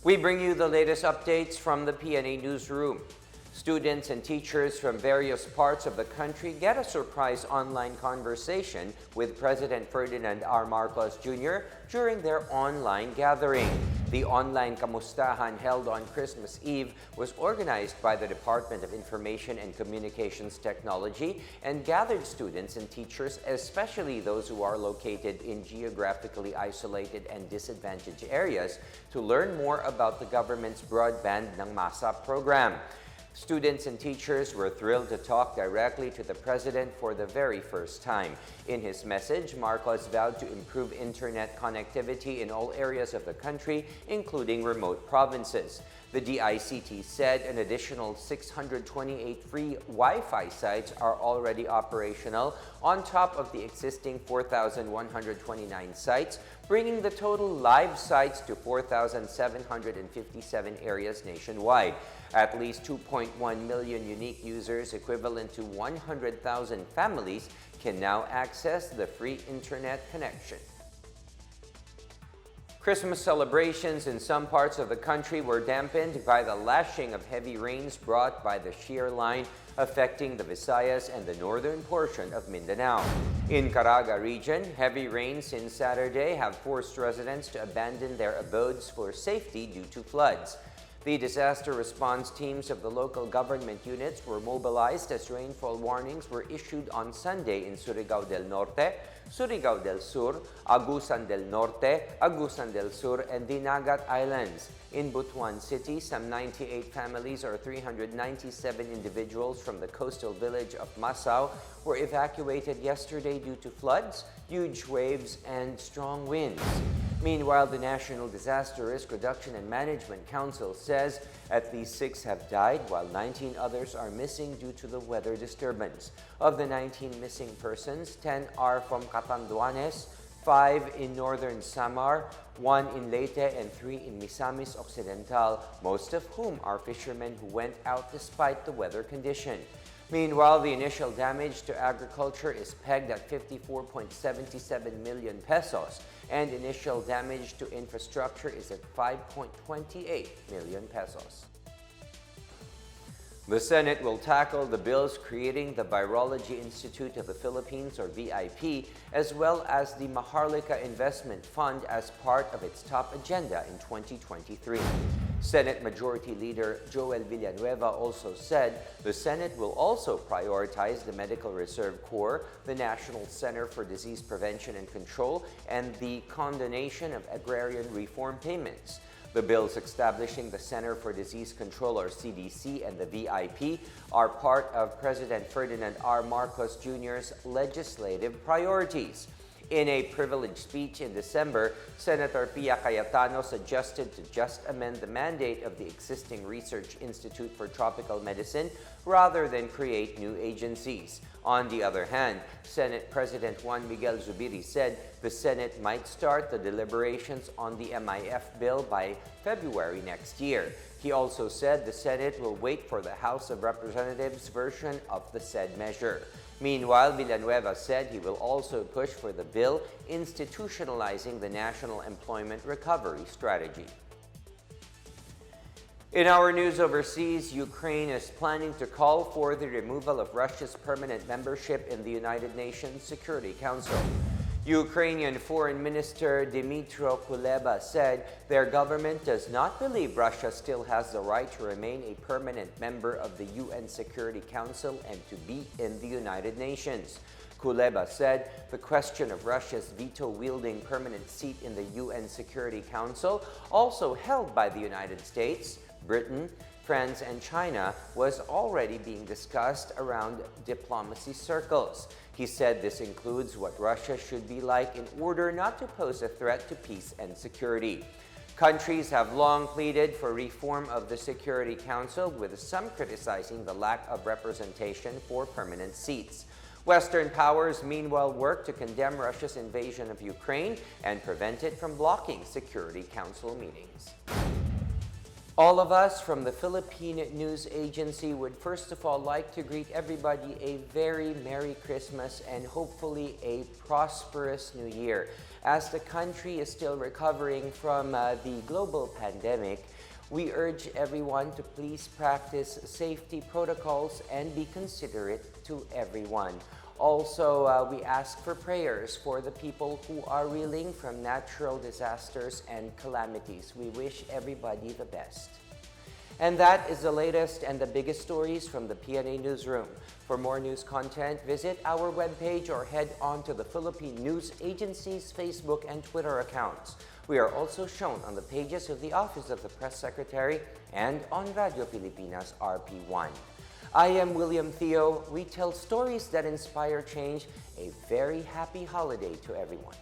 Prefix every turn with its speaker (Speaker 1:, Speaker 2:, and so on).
Speaker 1: We bring you the latest updates from the Pna Newsroom. Students and teachers from various parts of the country get a surprise online conversation with President Ferdinand R. Marcos Jr. during their online gathering. The online kamustahan held on Christmas Eve was organized by the Department of Information and Communications Technology and gathered students and teachers, especially those who are located in geographically isolated and disadvantaged areas, to learn more about the government's Broadband ng Masa program. Students and teachers were thrilled to talk directly to the president for the very first time. In his message, Marcos vowed to improve internet connectivity in all areas of the country, including remote provinces. The DICT said an additional 628 free Wi-Fi sites are already operational on top of the existing 4,129 sites, bringing the total live sites to 4,757 areas nationwide. At least 2.1 million unique users, equivalent to 100,000 families, can now access the free internet connection. Christmas celebrations in some parts of the country were dampened by the lashing of heavy rains brought by the shear line affecting the Visayas and the northern portion of Mindanao. In Caraga region, heavy rains since Saturday have forced residents to abandon their abodes for safety due to floods. The disaster response teams of the local government units were mobilized as rainfall warnings were issued on Sunday in Surigao del Norte, Surigao del Sur, Agusan del Norte, Agusan del Sur, and Dinagat Islands. In Butuan City, some 98 families or 397 individuals from the coastal village of Masao were evacuated yesterday due to floods, huge waves, and strong winds. Meanwhile, the National Disaster Risk Reduction and Management Council says at least 6 have died, while 19 others are missing due to the weather disturbance. Of the 19 missing persons, 10 are from Catanduanes, 5 in northern Samar, 1 in Leyte, and 3 in Misamis Occidental, most of whom are fishermen who went out despite the weather condition. Meanwhile, the initial damage to agriculture is pegged at 54.77 million pesos, and initial damage to infrastructure is at 5.28 million pesos. The Senate will tackle the bills creating the Virology Institute of the Philippines, or VIP, as well as the Maharlika Investment Fund as part of its top agenda in 2023. Senate Majority Leader Joel Villanueva also said the Senate will also prioritize the Medical Reserve Corps, the National Center for Disease Prevention and Control, and the condonation of agrarian reform payments. The bills establishing the Center for Disease Control, or CDC, and the VIP are part of President Ferdinand R. Marcos Jr.'s legislative priorities. In a privileged speech in December, Senator Pia Cayetano suggested to just amend the mandate of the existing Research Institute for Tropical Medicine rather than create new agencies. On the other hand, Senate President Juan Miguel Zubiri said the Senate might start the deliberations on the MIF bill by February next year. He also said the Senate will wait for the House of Representatives' version of the said measure. Meanwhile, Villanueva said he will also push for the bill institutionalizing the National Employment Recovery Strategy. In our news overseas, Ukraine is planning to call for the removal of Russia's permanent membership in the United Nations Security Council. Ukrainian Foreign Minister Dmytro Kuleba said their government does not believe Russia still has the right to remain a permanent member of the UN Security Council and to be in the United Nations. Kuleba said the question of Russia's veto-wielding permanent seat in the UN Security Council, also held by the United States, Britain, France, and China, was already being discussed around diplomacy circles. He said this includes what Russia should be like in order not to pose a threat to peace and security. Countries have long pleaded for reform of the Security Council, with some criticizing the lack of representation for permanent seats. Western powers meanwhile work to condemn Russia's invasion of Ukraine and prevent it from blocking Security Council meetings. All of us from the Philippine News Agency would first of all like to greet everybody a very Merry Christmas and hopefully a prosperous New Year. As the country is still recovering from the global pandemic, We urge everyone to please practice safety protocols and be considerate to everyone. Also, we ask for prayers for the people who are reeling from natural disasters and calamities. We wish everybody the best. And that is the latest and the biggest stories from the Pna Newsroom. For more news content, visit our webpage or head on to the Philippine News Agency's Facebook and Twitter accounts. We are also shown on the pages of the Office of the Press Secretary and on Radio Pilipinas RP1. I am William Theo. We tell stories that inspire change. A very happy holiday to everyone.